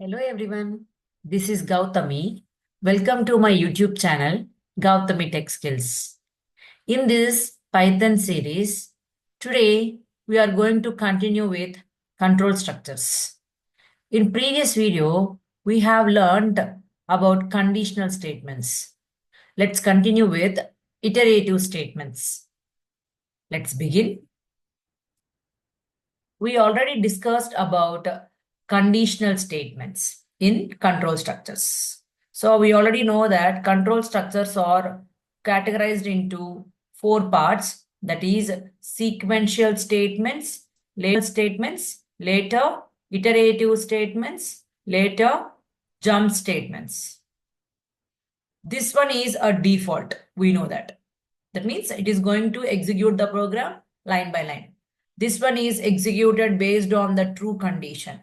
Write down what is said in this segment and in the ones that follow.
Hello everyone, this is Gautami. Welcome to my YouTube channel, Gautami Tech Skills. In this Python series, today we are going to continue with control structures. In previous video, we have learned about conditional statements. Let's continue with iterative statements. Let's begin. We already discussed about conditional statements in control structures. So we already know that control structures are categorized into four parts, that is sequential statements, later iterative statements, later jump statements. This one is a default, we know that. That means it is going to execute the program line by line. This one is executed based on the true condition.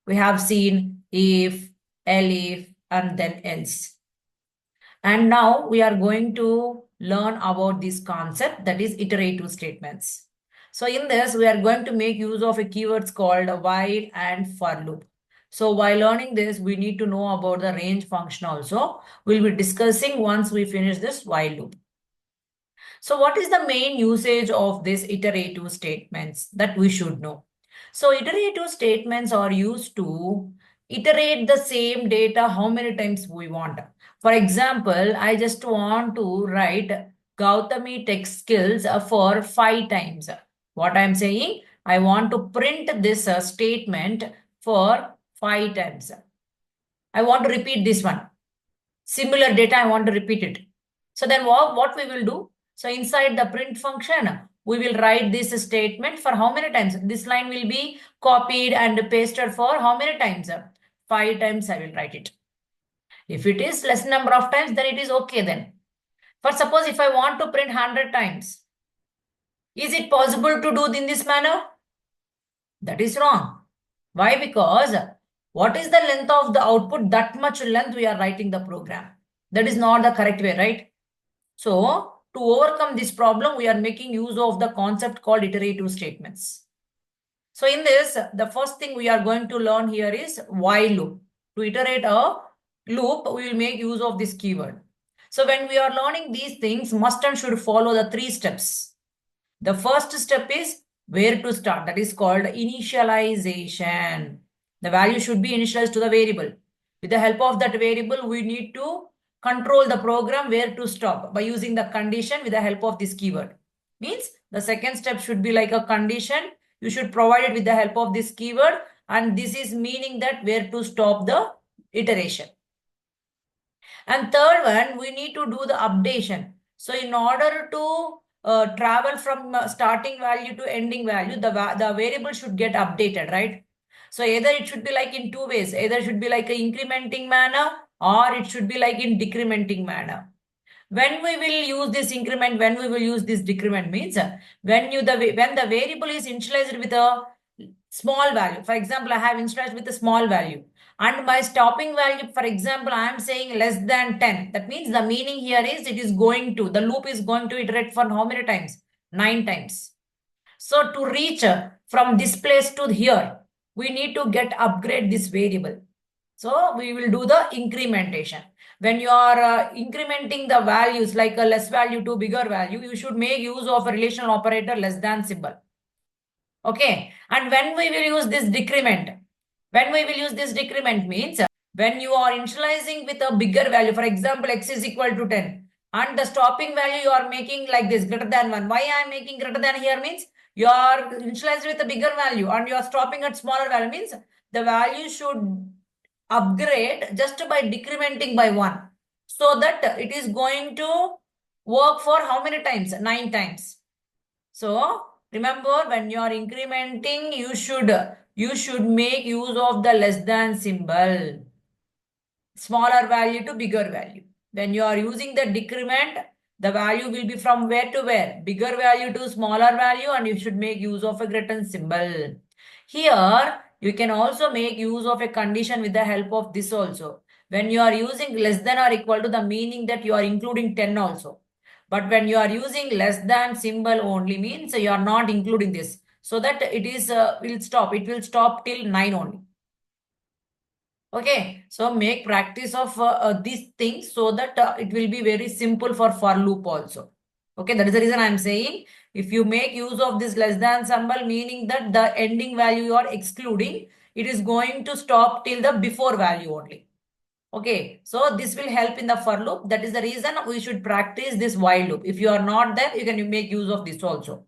We have seen if, elif, and then else. And now we are going to learn about this concept, that is iterative statements. So in this, we are going to make use of a keywords called while and for loop. So while learning this, we need to know about the range function also. We'll be discussing once we finish this while loop. So what is the main usage of these iterative statements that we should know? So iterative statements are used to iterate the same data how many times we want. For example, I just want to write Gautami Tech Skills for 5 times. What I'm saying, I want to print this statement for 5 times. I want to repeat this one. Similar data, I want to repeat it. So then what we will do? So inside the print function, we will write this statement for how many times? This line will be copied and pasted for how many times? 5 times I will write it. If it is less number of times, then it is okay then. For suppose if I want to print 100 times, is it possible to do in this manner? That is wrong. Why? Because what is the length of the output? That much length we are writing the program. That is not the correct way, right? So to overcome this problem, we are making use of the concept called iterative statements. So in this, the first thing we are going to learn here is while loop. To iterate a loop, we will make use of this keyword. So when we are learning these things, must and should follow the 3 steps. The first step is where to start. That is called initialization. The value should be initialized to the variable. With the help of that variable, we need to control the program where to stop by using the condition with the help of this keyword. Means the second step should be like a condition. You should provide it with the help of this keyword, and this is meaning that where to stop the iteration. And third one, we need to do the updation. So in order to travel from starting value to ending value, the variable should get updated, right? So either it should be like in 2 ways. Either it should be like an incrementing manner, or it should be like in decrementing manner. When we will use this increment, when we will use this decrement means when the variable is initialized with a small value. For example, I have initialized with a small value. And my stopping value, for example, I am saying less than 10. That means the meaning here is the loop is going to iterate for how many times? 9 times. So to reach from this place to here, we need to upgrade this variable. So we will do the incrementation. When you are incrementing the values like a less value to bigger value, you should make use of a relational operator less than symbol. Okay. And when we will use this decrement? When we will use this decrement means when you are initializing with a bigger value, for example, x is equal to 10, and the stopping value you are making like this, greater than 1. Why I am making greater than here means you are initialized with a bigger value and you are stopping at smaller value means the value should upgrade just by decrementing by 1. So that it is going to work for how many times? 9 times. So remember, when you are incrementing, you should make use of the less than symbol. Smaller value to bigger value. When you are using the decrement, the value will be from where to where? Bigger value to smaller value, and you should make use of a greater symbol. Here, you can also make use of a condition with the help of this also. When you are using less than or equal to, the meaning that you are including 10 also. But when you are using less than symbol only means you are not including this. So that it is will stop. It will stop till 9 only. Okay, so make practice of these things so that it will be very simple for loop also. Okay, that is the reason I am saying if you make use of this less than symbol, meaning that the ending value you are excluding, it is going to stop till the before value only. Okay, so this will help in the for loop. That is the reason we should practice this while loop. If you are not there, you can make use of this also.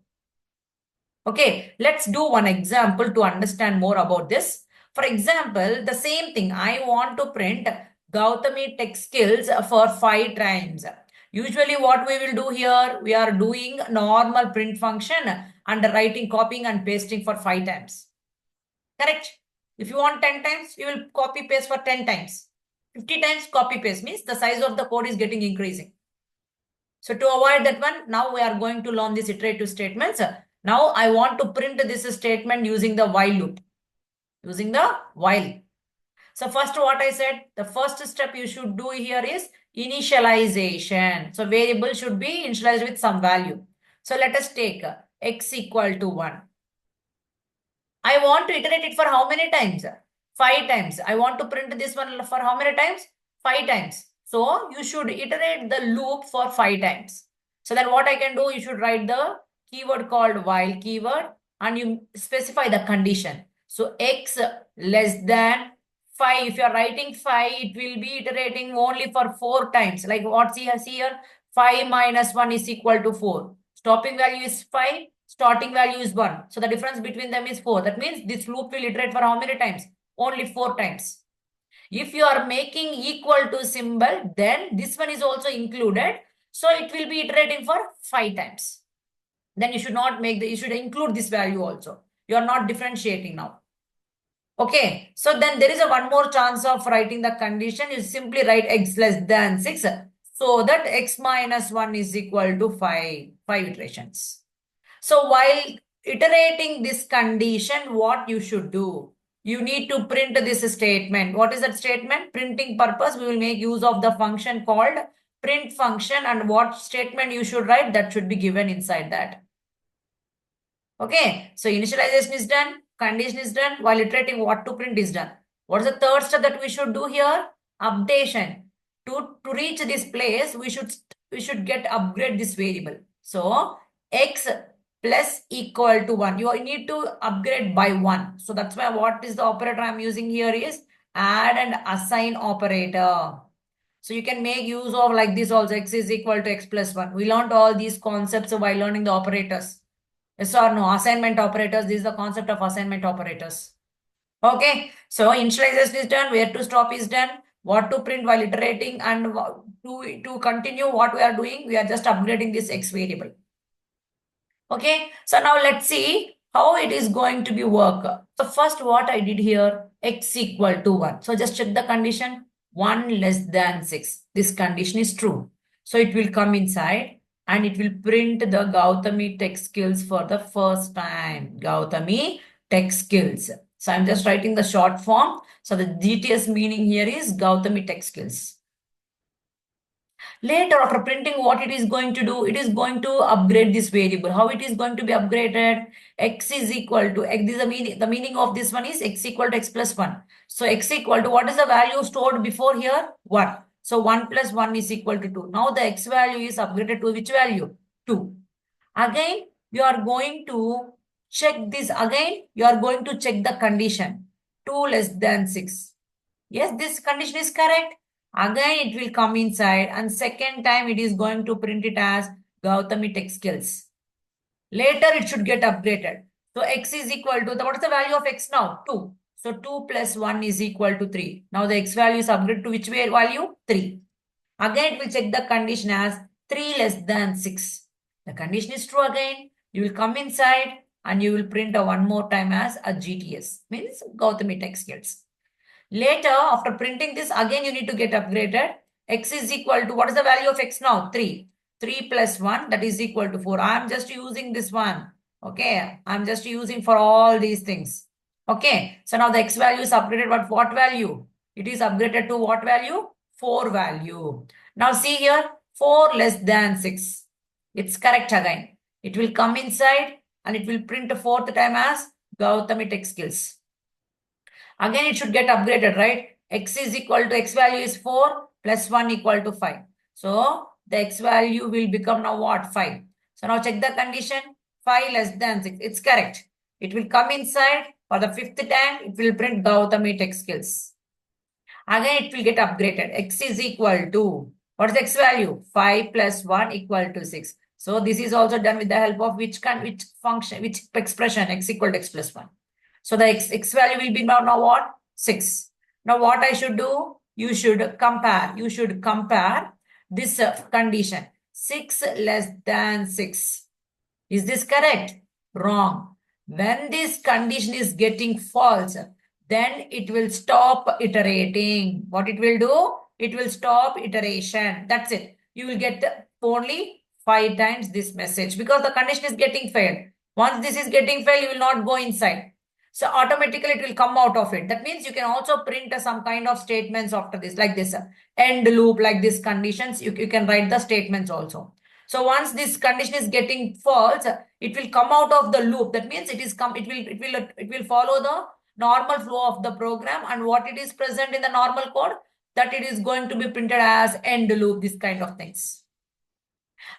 Okay, let's do one example to understand more about this. For example, the same thing, I want to print Gautami Tech Skills for 5 times. Usually what we will do here, we are doing normal print function and writing, copying and pasting for 5 times. Correct? If you want 10 times, you will copy paste for 10 times. 50 times copy paste means the size of the code is getting increasing. So to avoid that one, now we are going to learn these iterative statements. Now I want to print this statement using the while loop. Using the while. So first what I said, the first step you should do here is initialization. So variable should be initialized with some value. So let us take x equal to 1. I want to iterate it for how many times? 5 times. I want to print this one for how many times? 5 times. So you should iterate the loop for 5 times. So then what I can do, you should write the keyword called while keyword and you specify the condition. So x less than 5. If you are writing 5, it will be iterating only for 4 times. Like what's here? 5 minus 1 is equal to 4. Stopping value is 5. Starting value is 1. So the difference between them is 4. That means this loop will iterate for how many times? Only 4 times. If you are making equal to symbol, then this one is also included. So it will be iterating for 5 times. Then you should not make you should include this value also. You are not differentiating now. Okay, so then there is a one more chance of writing the condition. You simply write x less than 6 so that x minus 1 is equal to 5 iterations. So while iterating this condition, what you should do? You need to print this statement. What is that statement? Printing purpose, we will make use of the function called print function, and what statement you should write, that should be given inside that. Okay, so initialization is done, condition is done, while iterating what to print is done. What is the third step that we should do here? Updation. To reach this place, we should get upgrade this variable. So x plus equal to 1. You need to upgrade by 1. So that's why what is the operator I'm using here is add and assign operator. So you can make use of like this also, x is equal to x plus 1. We learned all these concepts while learning the operators. Yes or no? Assignment operators. This is the concept of assignment operators. Okay. So initialization is done. Where to stop is done. What to print while iterating, and to continue what we are doing, we are just upgrading this x variable. Okay. So now let's see how it is going to be work. So first what I did here, x equal to 1. So just check the condition. 1 less than 6. This condition is true. So it will come inside and it will print the Gautami Tech Skills for the first time. Gautami Tech Skills. So I'm just writing the short form. So the GTS meaning here is Gautami Tech Skills. Later, after printing, what it is going to do, it is going to upgrade this variable. How it is going to be upgraded? X is equal to x. This is the meaning of this one is x equal to x plus 1. So x equal to, what is the value stored before here? 1. So 1 plus 1 is equal to 2. Now the x value is upgraded to which value? 2. Again, you are going to check this. Again, you are going to check the condition. 2 less than 6. Yes, this condition is correct. Again, it will come inside, and second time it is going to print it as Gautami Tech Skills. Later, it should get updated. So x is equal to, what is the value of x now? 2. So 2 plus 1 is equal to 3. Now the x value is upgraded to which value? 3. Again, it will check the condition as 3 less than 6. The condition is true again. You will come inside and you will print one more time as a GTS, means Gautami Tech Skills. Later, after printing this, again you need to get upgraded. X is equal to, what is the value of x now? 3. 3 plus 1, that is equal to 4. I am just using this one. Okay, I am just using for all these things. Okay, so now the x value is upgraded, but what value? It is upgraded to what value? 4 value. Now see here, 4 less than 6. It's correct again. It will come inside and it will print a fourth time as Gautami Tech Skills. Again, it should get upgraded, right? X is equal to, X value is 4 plus 1 equal to 5. So the X value will become now what? 5. So now check the condition. 5 less than 6. It's correct. It will come inside. For the 5th time, it will print Gautami Tech Skills. Again, it will get upgraded. X is equal to, what is the X value? 5 plus 1 equal to 6. So this is also done with the help of which function, which expression? X equal to X plus 1. So the X value will be now what? 6. Now what I should do? You should compare. You should compare this condition. 6 less than 6. Is this correct? Wrong. When this condition is getting false, then it will stop iterating. What it will do? It will stop iteration. That's it. You will get only 5 times this message because the condition is getting failed. Once this is getting failed, you will not go inside. So automatically it will come out of it. That means you can also print some kind of statements after this, like this end loop, like this conditions. You can write the statements also. So once this condition is getting false, it will come out of the loop. That means it will follow the normal flow of the program, and what it is present in the normal code, that it is going to be printed as end loop, this kind of things.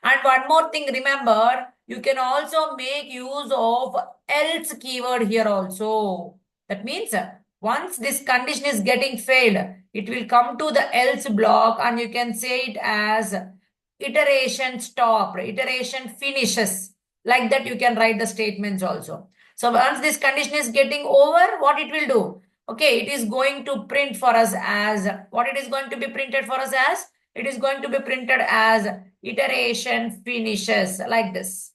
And one more thing, remember, you can also make use of else keyword here also. That means once this condition is getting failed, it will come to the else block, and you can say it as iteration stop, iteration finishes. Like that, you can write the statements also. So once this condition is getting over, what it will do? Okay, it is going to print for us as, what it is going to be printed for us as? It is going to be printed as iteration finishes, like this.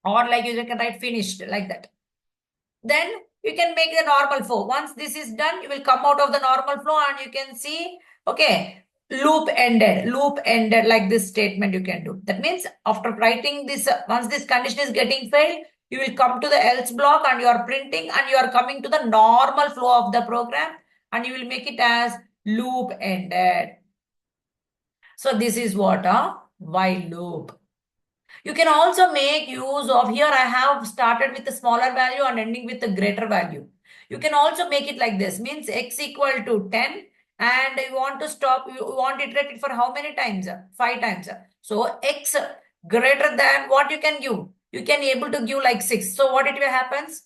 Or like you can write finished, like that. Then you can make the normal flow. Once this is done, you will come out of the normal flow and you can see, okay, loop ended, like this statement you can do. That means after writing this, once this condition is getting failed, you will come to the else block and you are printing and you are coming to the normal flow of the program and you will make it as loop ended. So this is what a while loop. You can also make use of, here I have started with a smaller value and ending with a greater value. You can also make it like this, means x equal to 10 and you want to stop, you want to iterate it for how many times? 5 times. So x greater than what you can give? You can able to give like 6. So what it will happens?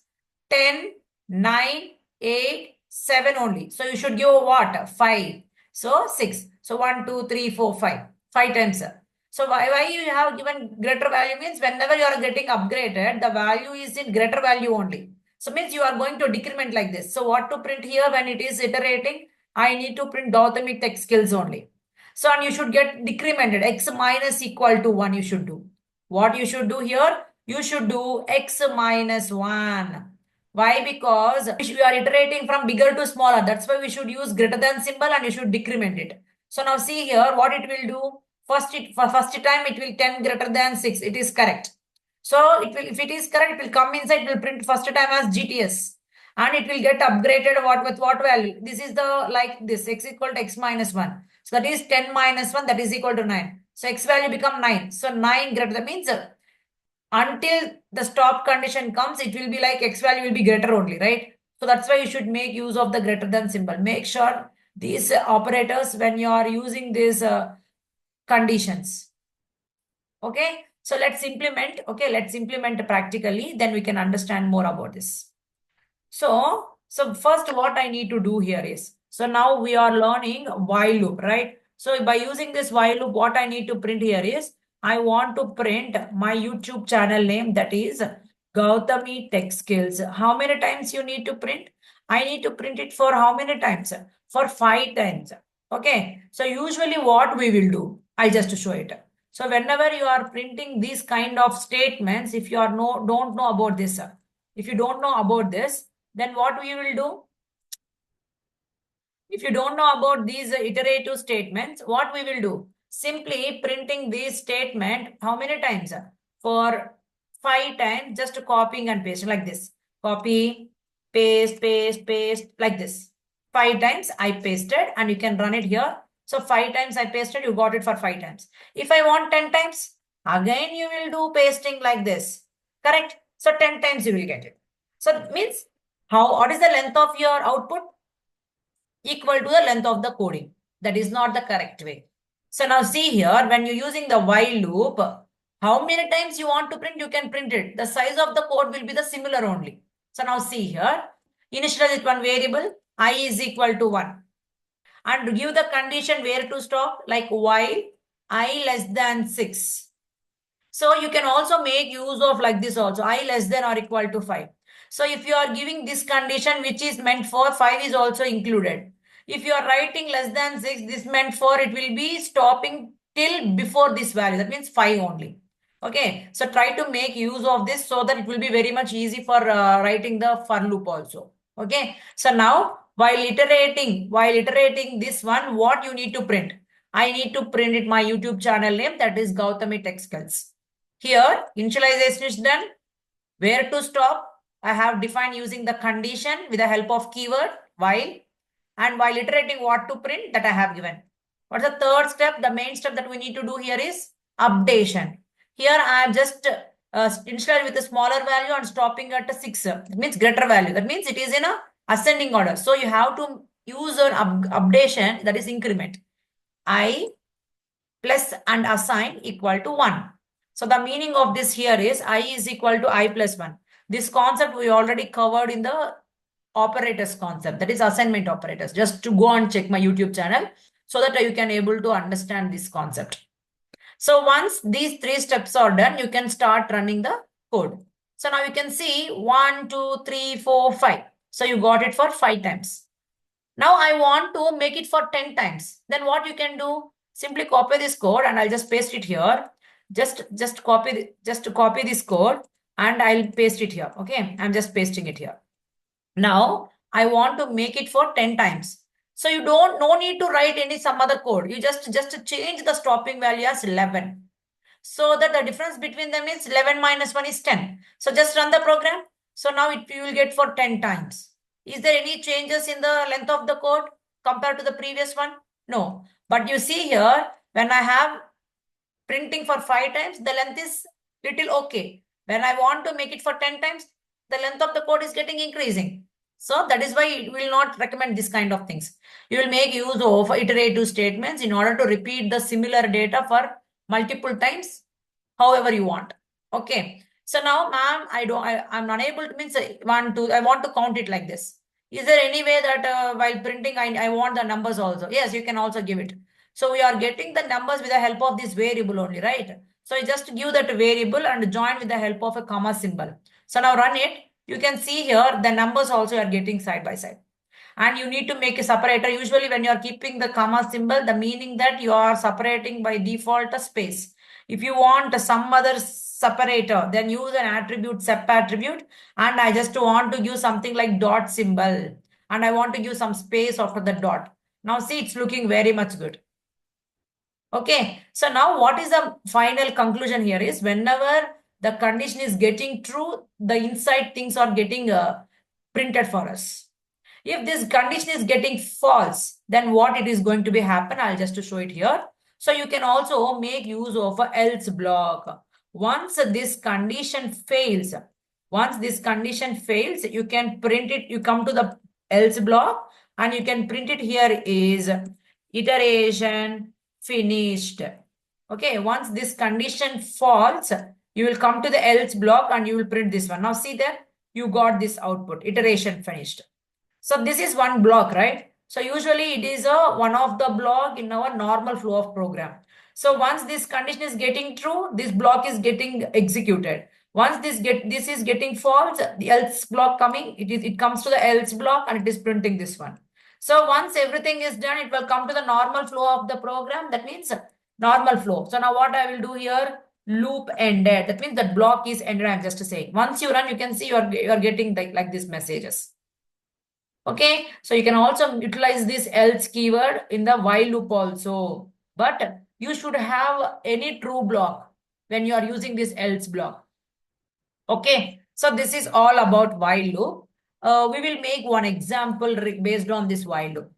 10, 9, 8, 7 only. So you should give what? 5. So 6. So 1, 2, 3, 4, 5. 5 times. So why you have given greater value means whenever you are getting upgraded, the value is in greater value only. So means you are going to decrement like this. So what to print here when it is iterating? I need to print Gautami Tech Skills only. So and you should get decremented. X minus equal to 1 you should do. What you should do here? You should do x minus 1. Why? Because we are iterating from bigger to smaller. That's why we should use greater than symbol and you should decrement it. So now see here what it will do. First time it will 10 greater than 6. It is correct. So it will, if it is correct, it will come inside, it will print first time as GTS. And it will get upgraded with what value? This is the like this x equal to x minus 1. So that is 10 minus 1, that is equal to 9. So x value become 9. So 9 greater, that means until the stop condition comes, it will be like x value will be greater only, right? So that's why you should make use of the greater than symbol. Make sure these operators when you are using these conditions. Okay, so let's implement. Okay, let's implement practically, then we can understand more about this. So first what I need to do here is, so now we are learning while loop, right? So by using this while loop, what I need to print here is, I want to print my YouTube channel name, that is Gautami Tech Skills. How many times you need to print? I need to print it for how many times? For 5 times. Okay, so usually what we will do, I just show it. So whenever you are printing these kind of statements, if you are don't know about this, if you don't know about this, then what we will do? If you don't know about these iterative statements, what we will do? Simply printing this statement, how many times? For 5 times, just copying and pasting like this. Copy, paste, paste, paste, like this. 5 times I pasted and you can run it here. So 5 times I pasted, you got it for 5 times. If I want 10 times, again you will do pasting like this. Correct? So 10 times you will get it. So it means, what is the length of your output? equal to the length of the coding. That is not the correct way. So now see here, when you're using the while loop, how many times you want to print, you can print it. The size of the code will be the similar only. So now see here, initialize it one variable, I is equal to 1. And give the condition where to stop, like while I less than 6. So you can also make use of like this also, I less than or equal to 5. So if you are giving this condition which is meant for 5 is also included. If you are writing less than 6, this meant for it will be stopping till before this value. That means 5 only. Okay. So try to make use of this so that it will be very much easy for writing the for loop also. Okay. So now while iterating this one, what you need to print? I need to print it my YouTube channel name, that is Gautami Tech Skills. Here, initialization is done. Where to stop? I have defined using the condition with the help of keyword while, and while iterating what to print that I have given. What's the third step? The main step that we need to do here is updation. Here I am just initialized with a smaller value and stopping at a 6. It means greater value. That means it is in a ascending order. So you have to use an updation, that is increment. I plus and assign equal to 1. So the meaning of this here is I is equal to I plus 1. This concept we already covered in the operators concept, that is assignment operators. Just to go and check my YouTube channel so that you can able to understand this concept. So once these 3 steps are done, you can start running the code. So now you can see 1, 2, 3, 4, 5. So you got it for 5 times. Now I want to make it for 10 times. Then what you can do? Simply copy this code and I'll just paste it here. Just copy this code and I'll paste it here. Okay, I'm just pasting it here. Now I want to make it for 10 times. So you no need to write some other code. You just change the stopping value as 11. So that the difference between them is 11 minus 1 is 10. So just run the program. So now you will get for 10 times. Is there any changes in the length of the code compared to the previous one? No. But you see here, when I have printing for 5 times, the length is little okay. When I want to make it for 10 times, the length of the code is getting increasing. So that is why it will not recommend this kind of things. You will make use of iterative statements in order to repeat the similar data for multiple times, however you want. Okay. So now, ma'am, I'm unable to means I want to count it like this. Is there any way that while printing, I want the numbers also? Yes, you can also give it. So we are getting the numbers with the help of this variable only, right? So you just give that variable and join with the help of a comma symbol. So now run it. You can see here the numbers also are getting side by side. And you need to make a separator. Usually when you are keeping the comma symbol, the meaning that you are separating by default a space. If you want some other separator, then use an attribute, sep attribute. And I just want to use something like dot symbol. And I want to give some space after the dot. Now see, it's looking very much good. Okay. So now what is the final conclusion here is whenever the condition is getting true, the inside things are getting printed for us. If this condition is getting false, then what it is going to be happen? I'll just show it here. So you can also make use of a else block. Once this condition fails, you can print it. You come to the else block and you can print it here is iteration finished. Okay, once this condition falls, you will come to the else block and you will print this one. Now see there, you got this output, iteration finished. So this is one block, right? So usually it is one of the block in our normal flow of program. So once this condition is getting true, this block is getting executed. Once this is getting false, the else block coming, it comes to the else block and it is printing this one. So once everything is done, it will come to the normal flow of the program. That means normal flow. So now what I will do here, loop ended. That means that block is ended. I'm just saying. Once you run, you can see you are getting like these messages. Okay, so you can also utilize this else keyword in the while loop also. But you should have any true block when you are using this else block. Okay, so this is all about while loop. We will make one example based on this while loop.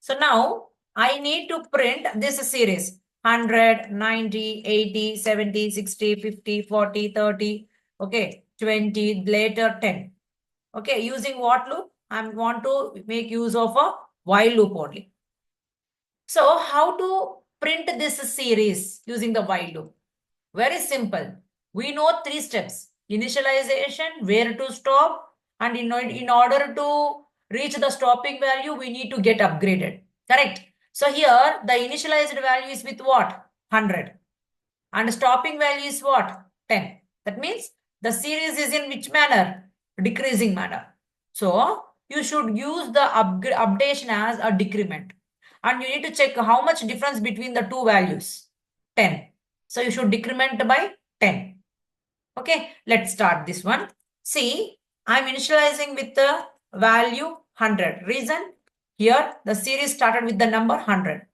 So now I need to print this series 100, 90, 80, 70, 60, 50, 40, 30, okay, 20, later 10. Okay, using what loop? I want to make use of a while loop only. So how to print this series using the while loop? Very simple. We know 3 steps: initialization, where to stop, and in order to reach the stopping value, we need to get upgraded. Correct? So here the initialized value is with what? 100. And stopping value is what? 10. That means the series is in which manner? Decreasing manner. So you should use the updation as a decrement. And you need to check how much difference between the two values. 10. So you should decrement by 10. Okay, let's start this one. See, I'm initializing with the value 100. Reason? Here the series started with the number 100.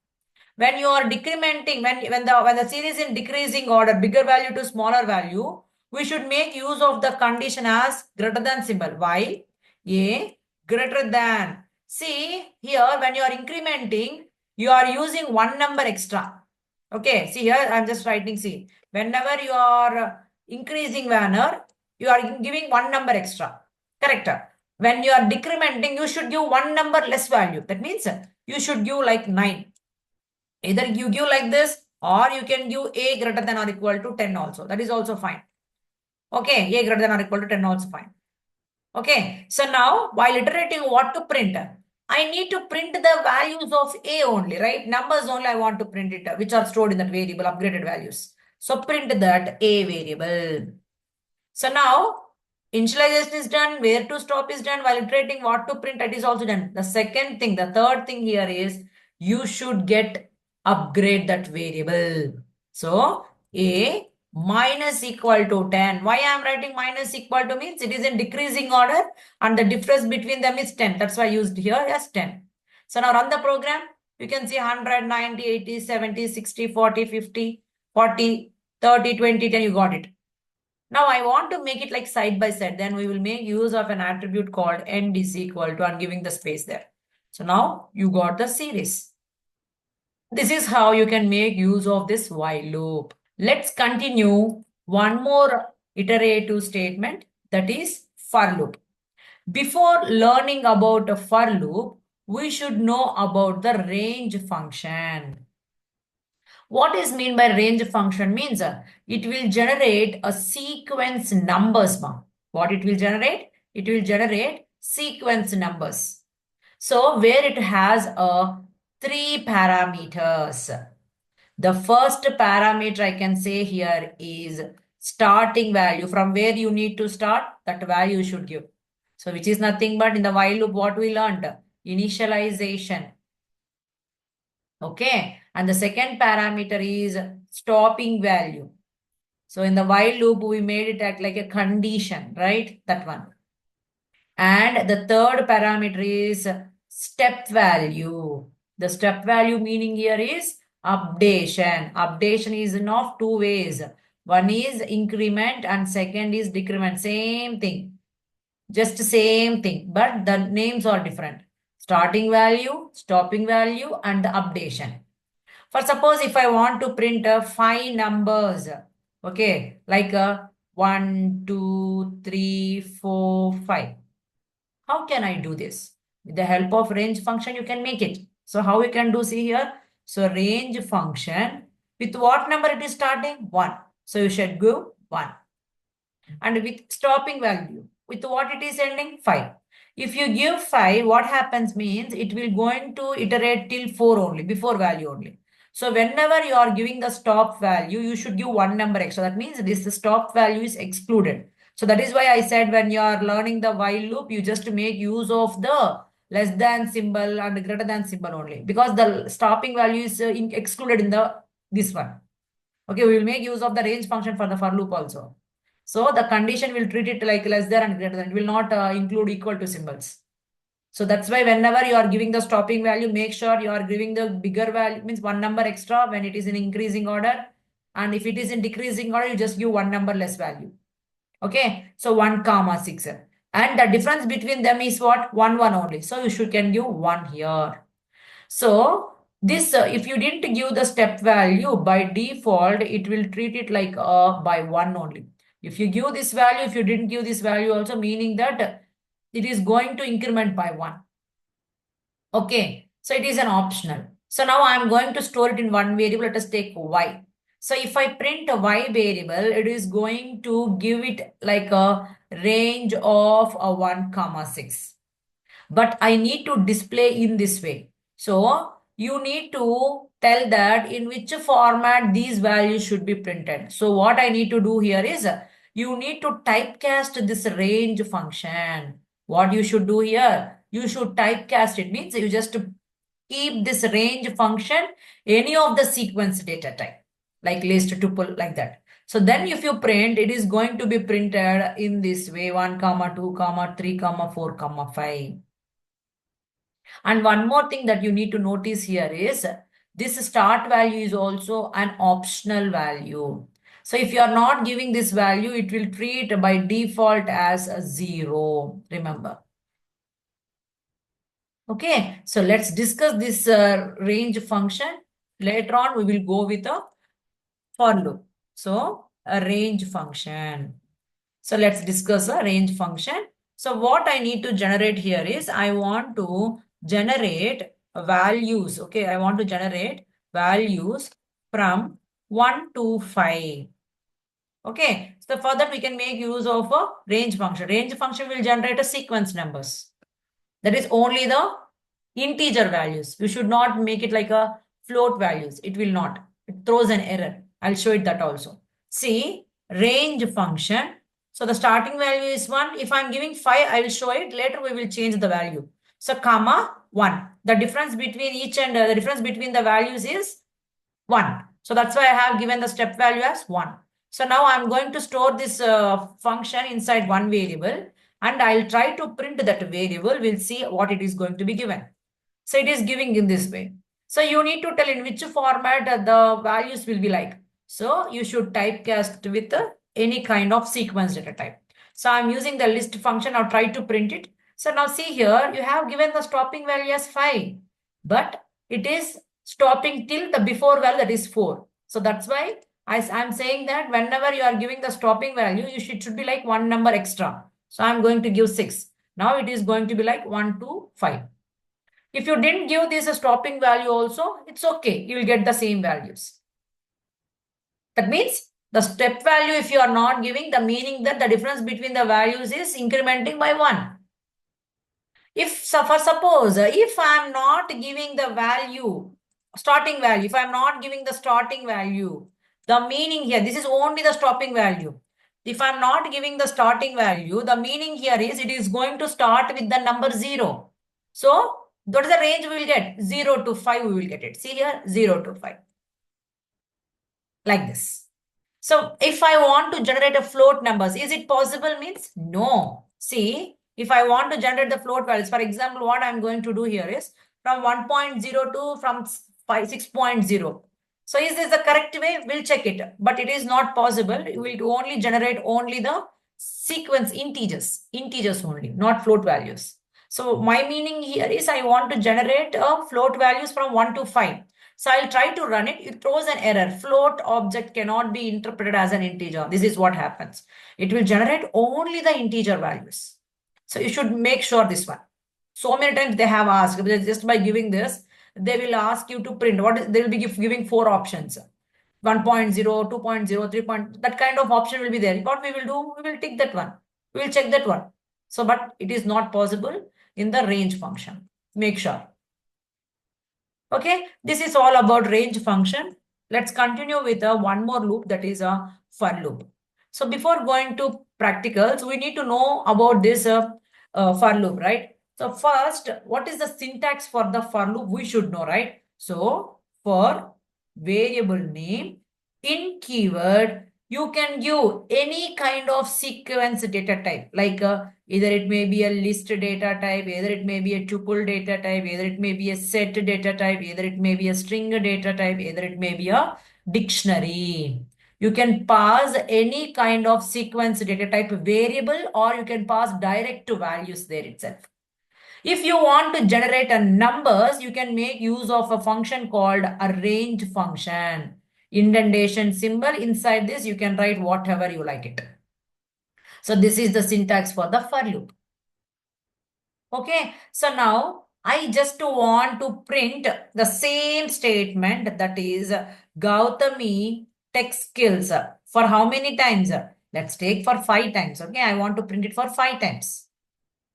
When you are decrementing, when the series in decreasing order, bigger value to smaller value, we should make use of the condition as greater than symbol. While a greater than. See here, when you are incrementing, you are using one number extra. Okay, see here, I'm just writing, see, whenever you are increasing manner, you are giving one number extra. Correct? When you are decrementing, you should give one number less value. That means you should give like 9. Either you give like this, or you can give a greater than or equal to 10 also. That is also fine. Okay, a greater than or equal to 10 also fine. Okay, so now while iterating what to print, I need to print the values of a only, right? Numbers only I want to print it, which are stored in that variable, upgraded values. So print that a variable. So now initialization is done, where to stop is done, while iterating what to print, that is also done. The second thing, the third thing here is you should upgrade that variable. So a minus equal to 10. Why I am writing minus equal to means it is in decreasing order and the difference between them is 10. That's why I used here as 10. So now run the program. You can see 100, 90, 80, 70, 60, 40, 50, 40, 30, 20, 10. You got it. Now I want to make it like side by side. Then we will make use of an attribute called end is equal to and giving the space there. So now you got the series. This is how you can make use of this while loop. Let's continue one more iterative statement, that is for loop. Before learning about a for loop, we should know about the range function. What is mean by range function means it will generate a sequence numbers. What it will generate? It will generate sequence numbers. So where it has a 3 parameters. The first parameter I can say here is starting value. From where you need to start, that value you should give. So which is nothing but in the while loop what we learned? Initialization. Okay. And the second parameter is stopping value. So in the while loop, we made it act like a condition, right? That one. And the third parameter is step value. The step value meaning here is updation. Updation is in of two ways. One is increment and second is decrement. Same thing. Just same thing, but the names are different. Starting value, stopping value, and the updation. For suppose if I want to print 5 numbers, okay, like 1, 2, 3, 4, 5. How can I do this? With the help of range function, you can make it. So how we can do, see here. So range function, with what number it is starting? 1. So you should go 1. And with stopping value, with what it is ending? 5. If you give 5, what happens means it will going to iterate till 4 only, before value only. So whenever you are giving the stop value, you should give one number extra. That means this stop value is excluded. So that is why I said when you are learning the while loop, you just make use of the less than symbol and greater than symbol only. Because the stopping value is excluded in this one. Okay, we will make use of the range function for the for loop also. So the condition will treat it like less than and greater than. It will not include equal to symbols. So that's why whenever you are giving the stopping value, make sure you are giving the bigger value, means one number extra when it is in increasing order. And if it is in decreasing order, you just give one number less value. Okay, so 1, 6. And the difference between them is what? 1, 1 only. So you can give 1 here. So this, if you didn't give the step value, by default, it will treat it like by 1 only. If you give this value, if you didn't give this value also, meaning that it is going to increment by 1. Okay, so it is an optional. So now I'm going to store it in one variable. Let us take y. So if I print a y variable, it is going to give it like a range of a 1 comma 6. But I need to display in this way. So you need to tell that in which format these values should be printed. So what I need to do here is you need to typecast this range function. What you should do here, you should typecast it, means you just keep this range function any of the sequence data type, like list, tuple, like that. So then if you print, it is going to be printed in this way, 1 comma 2 comma 3 comma 4 comma 5. And one more thing that you need to notice here is this start value is also an optional value. So if you are not giving this value, it will treat by default as a 0. Remember. Okay, so let's discuss this range function. Later on, we will go with a for loop. So a range function. So let's discuss a range function. So what I need to generate here is I want to generate values. Okay, I want to generate values from 1 to 5. Okay, so for that we can make use of a range function. Range function will generate a sequence numbers. That is only the integer values. You should not make it like a float values. It will not. It throws an error. I'll show it that also. See, range function. So the starting value is 1. If I'm giving 5, I will show it. Later we will change the value. So comma 1. The difference between each and the difference between the values is 1. So that's why I have given the step value as 1. So now I'm going to store this function inside one variable and I'll try to print that variable. We'll see what it is going to be given. So it is giving in this way. So you need to tell in which format the values will be like. So you should typecast with any kind of sequence data type. So I'm using the list function. I'll try to print it. So now see here, you have given the stopping value as 5, but it is stopping till the before value, that is 4. So that's why I'm saying that whenever you are giving the stopping value, should be like one number extra. So I'm going to give 6. Now it is going to be like 1 to 5. If you didn't give this a stopping value also, it's okay. You will get the same values. That means the step value, if you are not giving, the meaning that the difference between the values is incrementing by 1. If suppose if I am not giving the value, starting value, if I am not giving the starting value, the meaning here, this is only the stopping value. If I am not giving the starting value, the meaning here is it is going to start with the number 0. So what is the range we will get? 0 to 5 we will get it. See here, 0 to 5. Like this. So if I want to generate a float numbers, is it possible? Means no. See, if I want to generate the float values, for example, what I'm going to do here is from 1.0 to from 6.0. So is this the correct way? We'll check it. But it is not possible. It will only generate only the sequence integers only, not float values. So my meaning here is I want to generate a float values from 1 to 5. So I'll try to run it. It throws an error. Float object cannot be interpreted as an integer. This is what happens. It will generate only the integer values. So you should make sure this one. So many times they have asked, just by giving this, they will ask you to print. They will be giving 4 options. 1.0, 2.0, 3. That kind of option will be there. What we will do, we will tick that one. We will check that one. So, but it is not possible in the range function. Make sure. Okay, this is all about range function. Let's continue with one more loop, that is a for loop. So before going to practicals, we need to know about this for loop, right? So first, what is the syntax for the for loop? We should know, right? So for variable name in keyword, you can give any kind of sequence data type, like either it may be a list data type, either it may be a tuple data type, either it may be a set data type, either it may be a string data type, either it may be a dictionary. You can pass any kind of sequence data type variable, or you can pass direct to values there itself. If you want to generate a numbers, you can make use of a function called a range function. Indentation symbol inside this, you can write whatever you like it. So this is the syntax for the for loop. Okay, so now I just want to print the same statement, that is Gautami tech skills, for how many times? Let's take for 5 times. Okay, I want to print it for 5 times.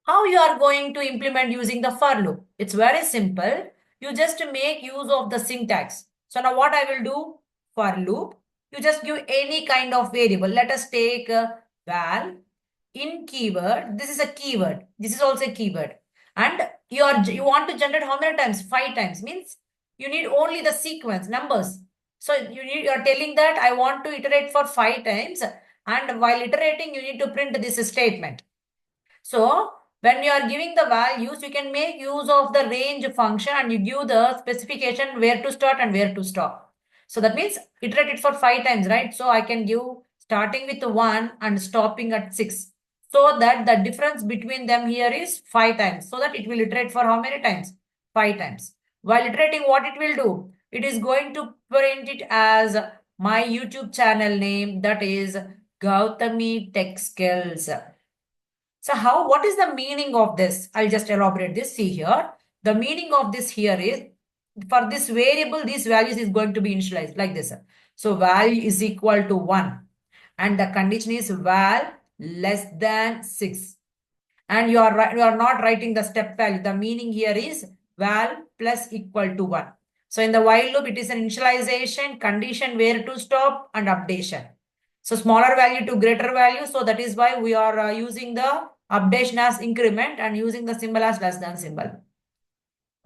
How you are going to implement using the for loop? It's very simple. You just make use of the syntax. So now what I will do? For loop, you just give any kind of variable. Let us take val in keyword. This is a keyword. This is also a keyword. And you want to generate how many times? 5 times. Means you need only the sequence numbers. So you are telling that I want to iterate for 5 times, and while iterating you need to print this statement. So when you are giving the values, you can make use of the range function and you give the specification where to start and where to stop. So that means iterate it for 5 times, right? So I can give starting with 1 and stopping at 6. So that the difference between them here is 5 times. So that it will iterate for how many times? 5 times. While iterating, what it will do? It is going to print it as my YouTube channel name, that is Gautami Tech Skills. So what is the meaning of this? I'll just elaborate this. See here. The meaning of this here is, for this variable, these values is going to be initialized like this. So value is equal to 1. And the condition is val less than 6. And you are not writing the step value. The meaning here is val plus equal to 1. So in the while loop, it is an initialization, condition where to stop, and updation. So smaller value to greater value. So that is why we are using the updation as increment and using the symbol as less than symbol.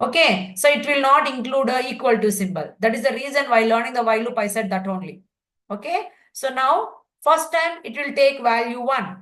Okay, so it will not include a equal to symbol. That is the reason why learning the while loop I said that only. Okay, so now first time it will take value 1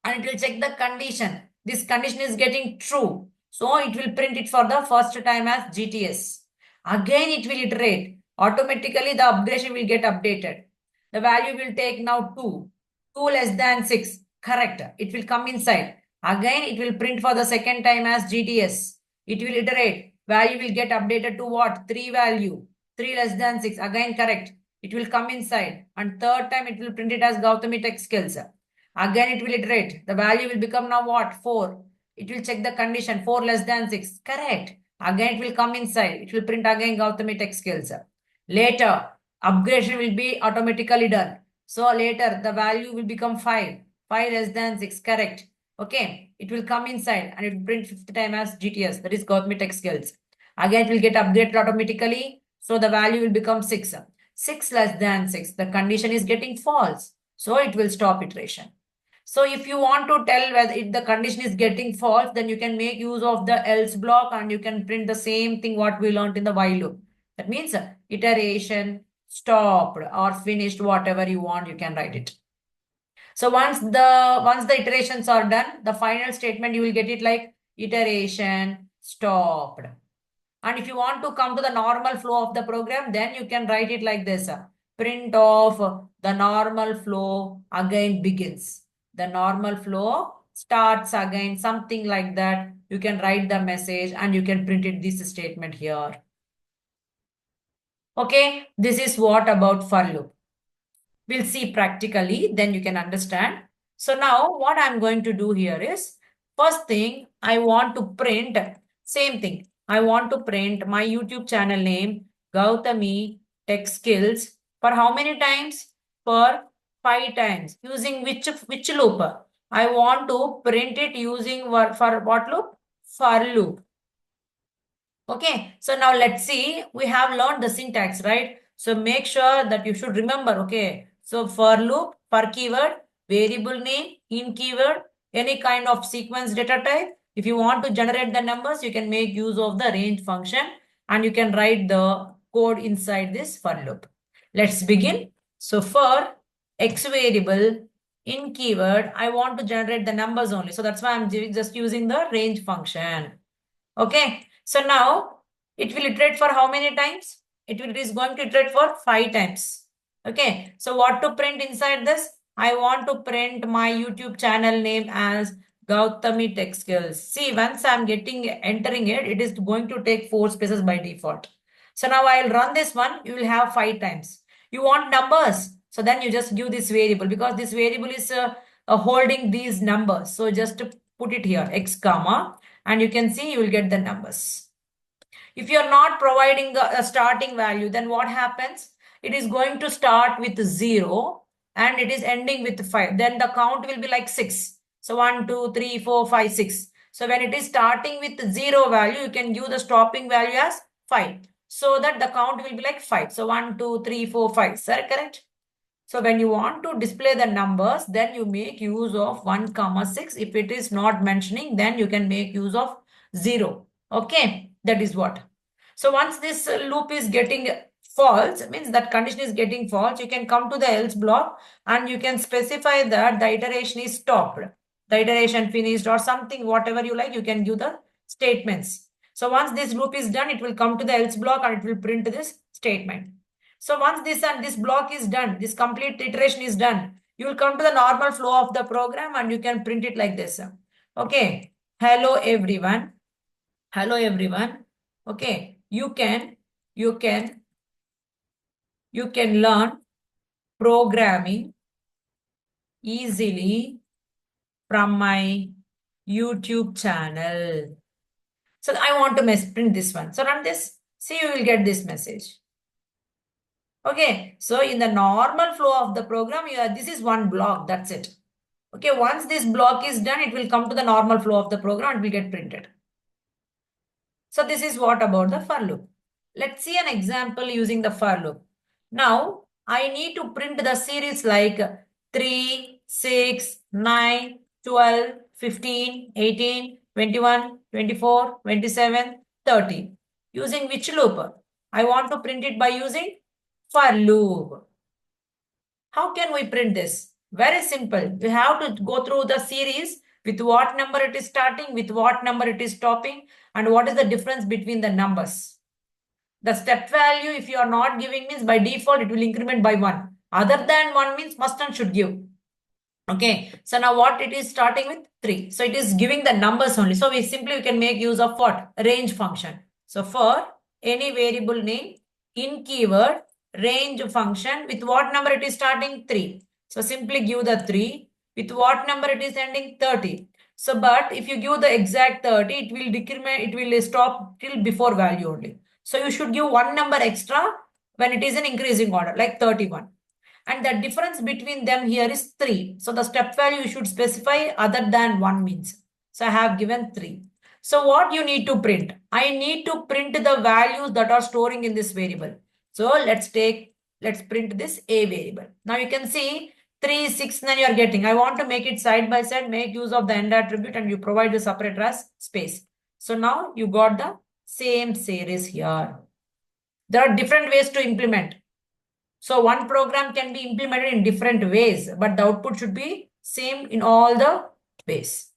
and it will check the condition. This condition is getting true. So it will print it for the first time as GTS. Again it will iterate. Automatically the updation will get updated. The value will take now 2. 2 less than 6. Correct. It will come inside. Again it will print for the second time as GTS. It will iterate. Value will get updated to what? 3 value. 3 less than 6. Again correct. It will come inside. And third time it will print it as Gautami Tech Skills. Again it will iterate. The value will become now what? 4. It will check the condition. 4 less than 6. Correct. Again it will come inside. It will print again Gautami Tech Skills. Later, upgradation will be automatically done. So later the value will become 5. 5 less than 6. Correct. Okay. It will come inside and it will print 5th time as GTS. That is Gautami Tech Skills. Again it will get updated automatically. So the value will become 6. 6 less than 6. The condition is getting false. So it will stop iteration. So if you want to tell whether if the condition is getting false, then you can make use of the else block and you can print the same thing what we learned in the while loop. That means iteration, stopped or finished, whatever you want, you can write it. So once the iterations are done, the final statement you will get it like iteration, stopped. And if you want to come to the normal flow of the program, then you can write it like this. Print of the normal flow again begins. The normal flow starts again, something like that. You can write the message and you can print it this statement here. Okay, this is what about for loop. We'll see practically, then you can understand. So now what I'm going to do here is, first thing, I want to print same thing. I want to print my YouTube channel name, Gautami Tech Skills, for how many times? For 5 times. Using which loop? I want to print it using for what loop? For loop. Okay, so now let's see. We have learned the syntax, right? So make sure that you should remember, okay? So for loop, for keyword, variable name, in keyword, any kind of sequence data type. If you want to generate the numbers, you can make use of the range function and you can write the code inside this for loop. Let's begin. So for x variable in keyword, I want to generate the numbers only. So that's why I'm just using the range function. Okay. So now it will iterate for how many times? It is going to iterate for 5 times. Okay. So what to print inside this? I want to print my YouTube channel name as Gautami Tech Skills. See, once I'm entering it, it is going to take 4 spaces by default. So now I'll run this one. You will have 5 times. You want numbers. So then you just give this variable because this variable is holding these numbers. So just put it here, x comma. And you can see you will get the numbers. If you are not providing a starting value, then what happens? It is going to start with 0 and it is ending with 5. Then the count will be like 6. So 1, 2, 3, 4, 5, 6. So when it is starting with 0 value, you can give the stopping value as 5. So that the count will be like 5. So 1, 2, 3, 4, 5. Is that correct? So when you want to display the numbers, then you make use of 1, comma 6. If it is not mentioning, then you can make use of 0. Okay, that is what. So once this loop is getting false, means that condition is getting false, you can come to the else block and you can specify that the iteration is stopped, the iteration finished or something, whatever you like, you can give the statements. So once this loop is done, it will come to the else block and it will print this statement. So once this and this block is done, this complete iteration is done, you will come to the normal flow of the program and you can print it like this. Okay. Hello everyone. Hello everyone. Okay. You can learn programming easily from my YouTube channel. So I want to print this one. So run this. See, you will get this message. Okay, so in the normal flow of the program, this is one block, that's it. Okay, once this block is done, it will come to the normal flow of the program and will get printed. So this is what about the for loop. Let's see an example using the for loop. Now, I need to print the series like 3, 6, 9, 12, 15, 18, 21, 24, 27, 30. Using which loop? I want to print it by using for loop. How can we print this? Very simple. You have to go through the series with what number it is starting, with what number it is stopping, and what is the difference between the numbers. The step value, if you are not giving, means by default, it will increment by 1. Other than 1 means must and should give. Okay. So now what it is starting with? 3. So it is giving the numbers only. So we can make use of what? Range function. So for any variable name in keyword, range function, with what number it is starting? 3. So simply give the 3. With what number it is ending? 30. So but if you give the exact 30, it will decrement, it will stop till before value only. So you should give one number extra when it is in increasing order, like 31. And the difference between them here is 3. So the step value you should specify other than 1 means. So I have given 3. So what you need to print? I need to print the values that are storing in this variable. So let's print this A variable. Now you can see 3, 6, 9 you are getting. I want to make it side by side, make use of the end attribute and you provide the separator as space. So now you got the same series here. There are different ways to implement. So one program can be implemented in different ways, but the output should be same in all the ways.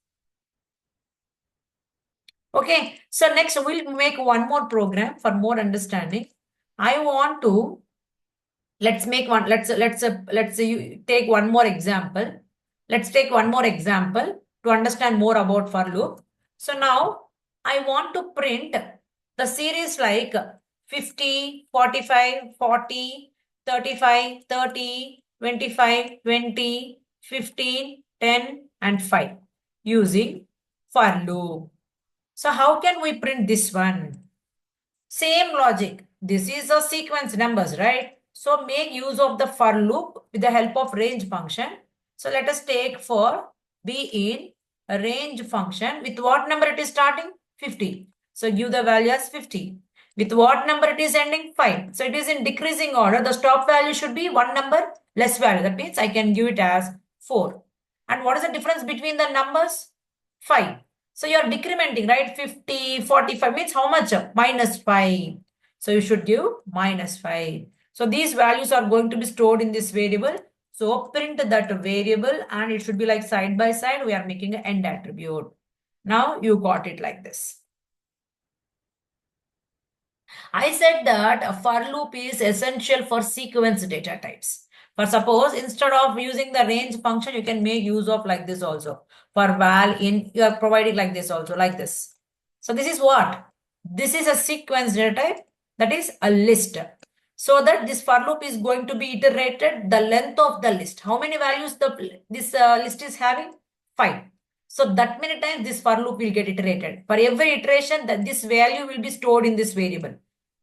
Okay, so next we'll make one more program for more understanding. I want to let's take one more example. Let's take one more example to understand more about for loop. So now I want to print the series like 50, 45, 40, 35, 30, 25, 20, 15, 10, and 5 using for loop. So how can we print this one? Same logic. This is a sequence numbers, right? So make use of the for loop with the help of range function. So let us take for be in a range function. With what number it is starting? 50. So give the value as 50. With what number it is ending? 5. So it is in decreasing order. The stop value should be one number less value. That means I can give it as 4. And what is the difference between the numbers? 5. So you are decrementing, right? 50, 45 means how much? Minus 5. So you should give minus 5. So these values are going to be stored in this variable. So print that variable and it should be like side by side. We are making an end attribute. Now you got it like this. I said that a for loop is essential for sequence data types. For suppose instead of using the range function, you can make use of like this also. For val in, you are providing like this also, like this. So this is what? This is a sequence data type, that is a list. So that this for loop is going to be iterated the length of the list. How many values this list is having? 5. So that many times this for loop will get iterated. For every iteration, that this value will be stored in this variable.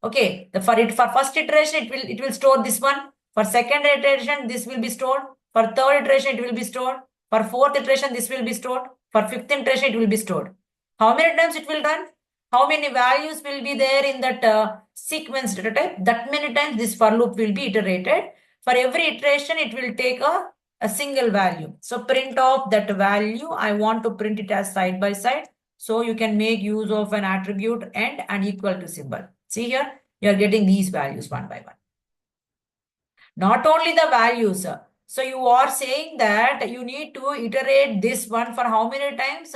Okay, for first iteration, it will store this one. For second iteration, this will be stored. For third iteration, it will be stored. For fourth iteration, this will be stored. For fifth iteration, it will be stored. How many times it will run? How many values will be there in that sequence data type? That many times this for loop will be iterated. For every iteration, it will take a single value. So print off that value. I want to print it as side by side. So you can make use of an attribute and equal to symbol. See here, you are getting these values one by one. Not only the values. So you are saying that you need to iterate this one for how many times?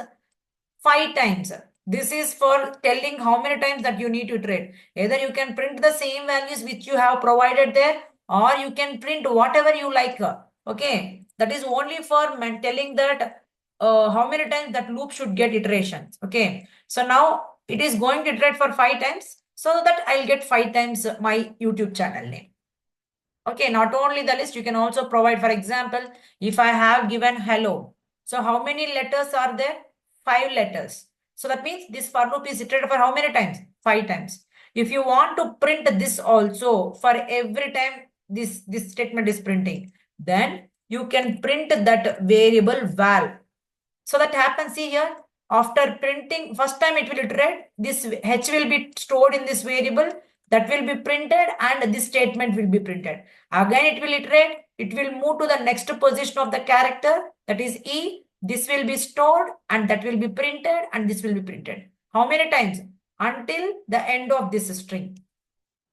5 times. This is for telling how many times that you need to iterate. Either you can print the same values which you have provided there, or you can print whatever you like. Okay, that is only for telling that how many times that loop should get iterations. Okay, so now it is going to iterate for 5 times, so that I'll get 5 times my YouTube channel name. Okay, not only the list, you can also provide, for example, if I have given hello. So how many letters are there? 5 letters. So that means this for loop is iterated for how many times? 5 times. If you want to print this also for every time this statement is printing, then you can print that variable val. So that happens, see here, after printing, first time it will iterate, this h will be stored in this variable, that will be printed, and this statement will be printed. Again, it will iterate, it will move to the next position of the character, that is E. This will be stored, and that will be printed, and this will be printed. How many times? Until the end of this string.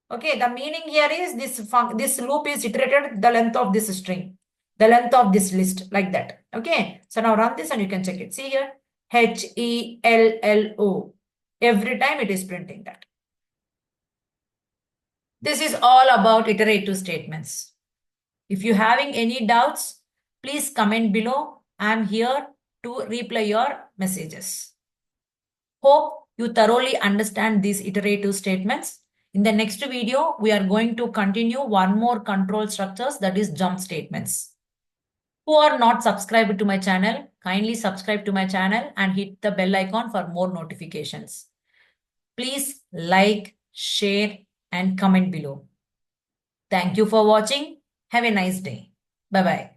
Okay, the meaning here is this loop is iterated the length of this string, the length of this list, like that. Okay, so now run this and you can check it. See here, HELLO. Every time it is printing that. This is all about iterative statements. If you're having any doubts, please comment below. I'm here to reply your messages. Hope you thoroughly understand these iterative statements. In the next video, we are going to continue one more control structures, that is jump statements. Who are not subscribed to my channel, kindly subscribe to my channel and hit the bell icon for more notifications. Please like, share and comment below. Thank you for watching. Have a nice day. Bye-bye.